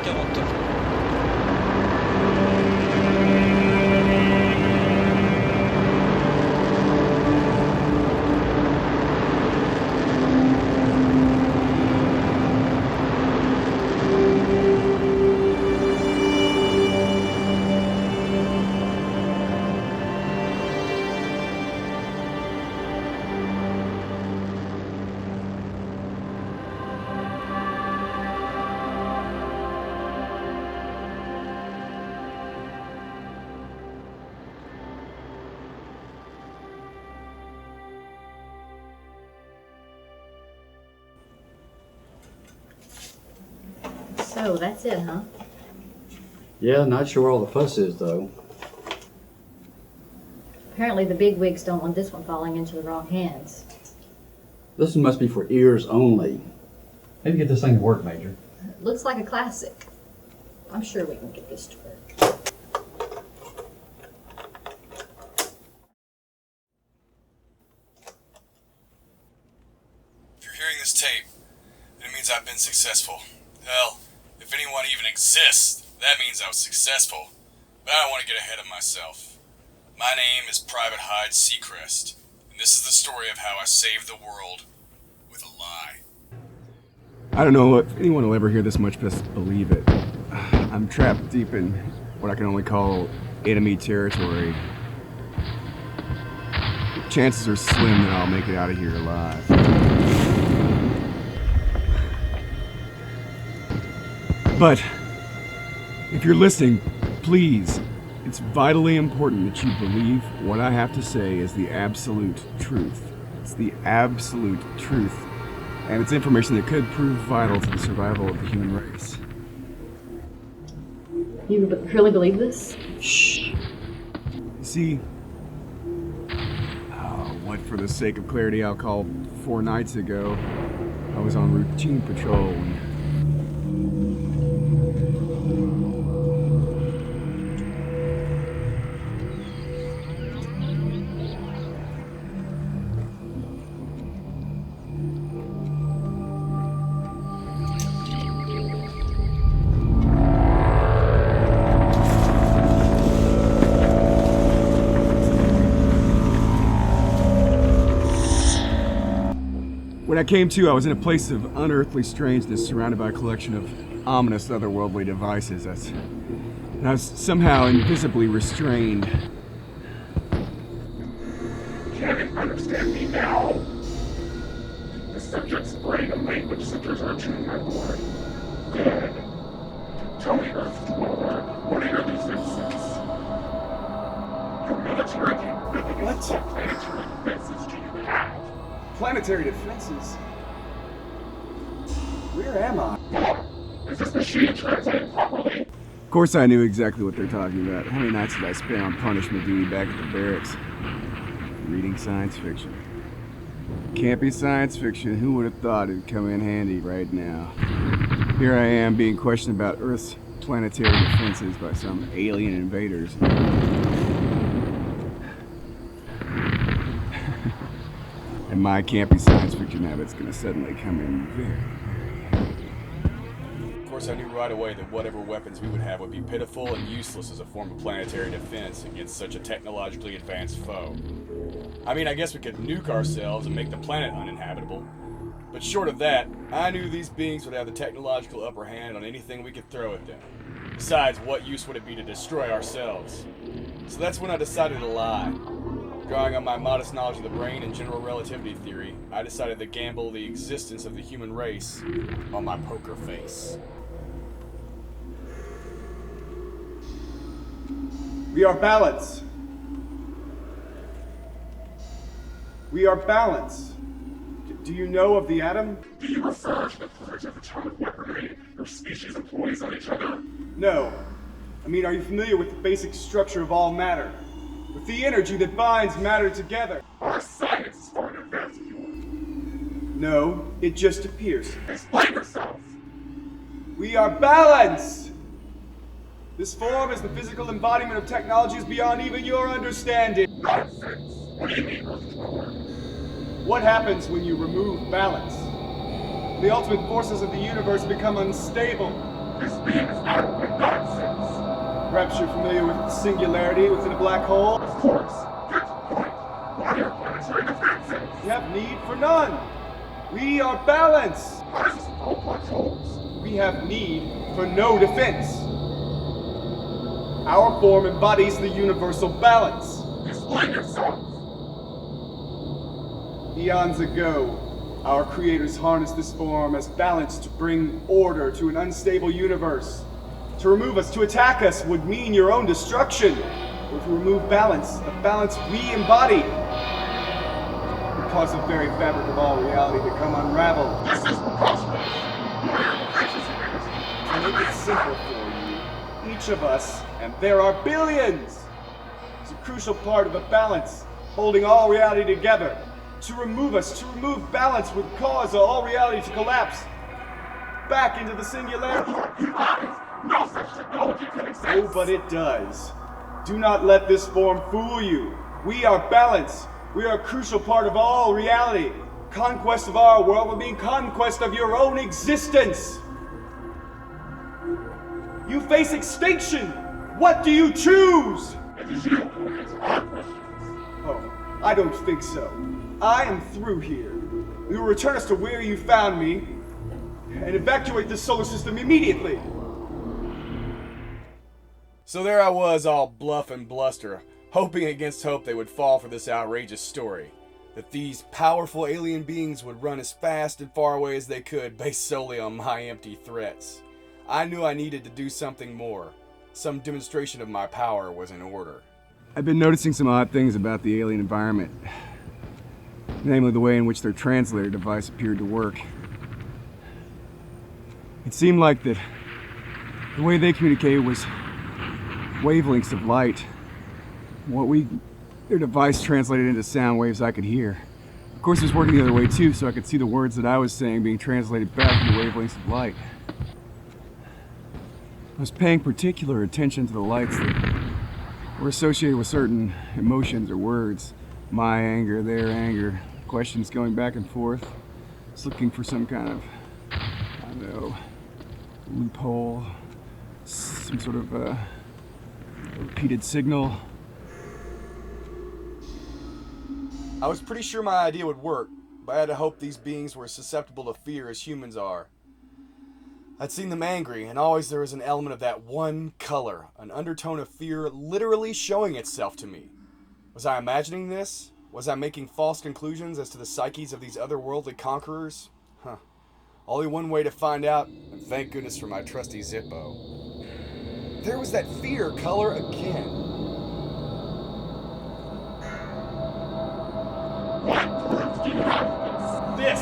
1949. So that's it, huh? Yeah, not sure where all the fuss is, though. Apparently the big wigs don't want this one falling into the wrong hands. This one must be for ears only. Maybe get this thing to work, Major. It looks like a classic. I'm sure we can get this to work. If you're hearing this tape, then it means I've been successful. Hell, if anyone even exists, that means I was successful. But I don't want to get ahead of myself. My name is Private Hyde Seacrest, and this is the story of how I saved the world with a lie. I don't know if anyone will ever hear this much, but believe it. I'm trapped deep in what I can only call enemy territory. The chances are slim that I'll make it out of here alive. But if you're listening, please, it's vitally important that you believe what I have to say is the absolute truth. It's the absolute truth. And it's information that could prove vital to the survival of the human race. You really believe this? Shh. You see, what for the sake of clarity I'll call 4 nights ago, I was on routine patrol When I came to, I was in a place of unearthly strangeness surrounded by a collection of ominous otherworldly devices. And I was somehow invisibly restrained. Can you understand me now? The subject's brain and language centers are tuning my blood. Good. Tell me, Earth Dweller, what are your defenses? Your military capabilities. What planetary defenses do you have? Planetary defenses? Where am I? Is this machine translating properly? Of course I knew exactly what they're talking about. How many nights did I spend on punishment duty back at the barracks? Reading science fiction. Can't be science fiction. Who would have thought it'd come in handy right now? Here I am being questioned about Earth's planetary defenses by some alien invaders. And my campy science fiction habit's gonna suddenly come in very. Of course, I knew right away that whatever weapons we would have would be pitiful and useless as a form of planetary defense against such a technologically advanced foe. I mean, I guess we could nuke ourselves and make the planet uninhabitable. But short of that, I knew these beings would have the technological upper hand on anything we could throw at them. Besides, what use would it be to destroy ourselves? So that's when I decided to lie. Drawing on my modest knowledge of the brain and general relativity theory, I decided to gamble the existence of the human race on my poker face. We are balance. We are balance. Do you know of the atom? Do you refer to the purge of atomic weaponry your species employs on each other? No. I mean, are you familiar with the basic structure of all matter? With the energy that binds matter together? Our science is far in advance of yours. No, it just appears. Explain yourself! We are balance! This form is the physical embodiment of technologies beyond even your understanding. Nonsense! What do you mean, Earth Dweller? What happens when you remove balance? The ultimate forces of the universe become unstable. This beam is utterly nonsense. Perhaps you're familiar with the singularity within a black hole? Of course. Get to the point. Why are planetary defenses? We have need for none. We are balance. Why is no black holes? We have need for no defense. Our form embodies the universal balance. Explain yourself. Eons ago, our creators harnessed this form as balance to bring order to an unstable universe. To remove us, to attack us, would mean your own destruction. Or to remove balance, the balance we embody, would cause the very fabric of all reality to come unraveled. This is preposterous. Why are the creatures in To make it simple for you, each of us, and there are billions, is a crucial part of a balance, holding all reality together. To remove us, to remove balance would cause all reality to collapse back into the singularity. No such technology can exist. Oh, but it does. Do not let this form fool you. We are balance. We are a crucial part of all reality. Conquest of our world will mean conquest of your own existence. You face extinction. What do you choose? It is you who answer our questions. Oh, I don't think so. I am through here. You will return us to where you found me and evacuate this solar system immediately. So there I was, all bluff and bluster, hoping against hope they would fall for this outrageous story. That these powerful alien beings would run as fast and far away as they could based solely on my empty threats. I knew I needed to do something more. Some demonstration of my power was in order. I've been noticing some odd things about the alien environment. Namely, the way in which their translator device appeared to work. It seemed like that the way they communicated was wavelengths of light. Their device translated into sound waves I could hear. Of course, it was working the other way too, so I could see the words that I was saying being translated back into wavelengths of light. I was paying particular attention to the lights that were associated with certain emotions or words. My anger, their anger, questions going back and forth. Just looking for some kind of, I don't know, loophole, some sort of repeated signal. I was pretty sure my idea would work, but I had to hope these beings were as susceptible to fear as humans are. I'd seen them angry, and always there was an element of that one color, an undertone of fear literally showing itself to me. Was I imagining this? Was I making false conclusions as to the psyches of these otherworldly conquerors? Only one way to find out, and thank goodness for my trusty Zippo. There was that fear color again. What proof do you have This! of this?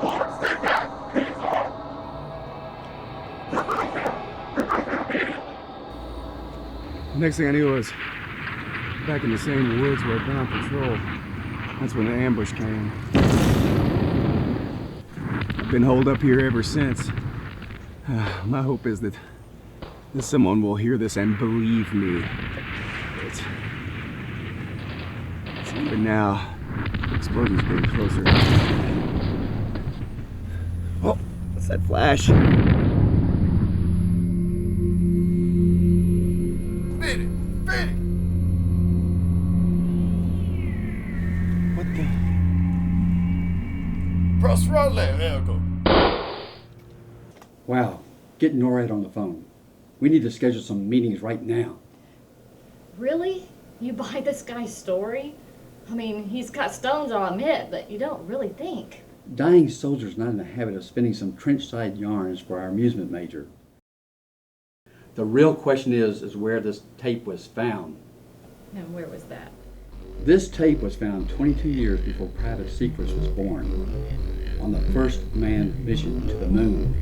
Lord, say that! The next thing I knew was back in the same woods where I'd been on patrol. That's when the ambush came. I've been holed up here ever since. My hope is that someone will hear this and believe me. But now, the explosion's getting closer. Oh, what's that flash? What the? Press right left, there we go. Wow, get NORAD on the phone. We need to schedule some meetings right now. Really? You buy this guy's story? I mean, he's got stones, I'll admit, but you don't really think. Dying soldiers not in the habit of spinning some trench-side yarns for our amusement major. The real question is where this tape was found. And where was that? This tape was found 22 years before Paratime Sequence was born, on the first manned mission to the moon.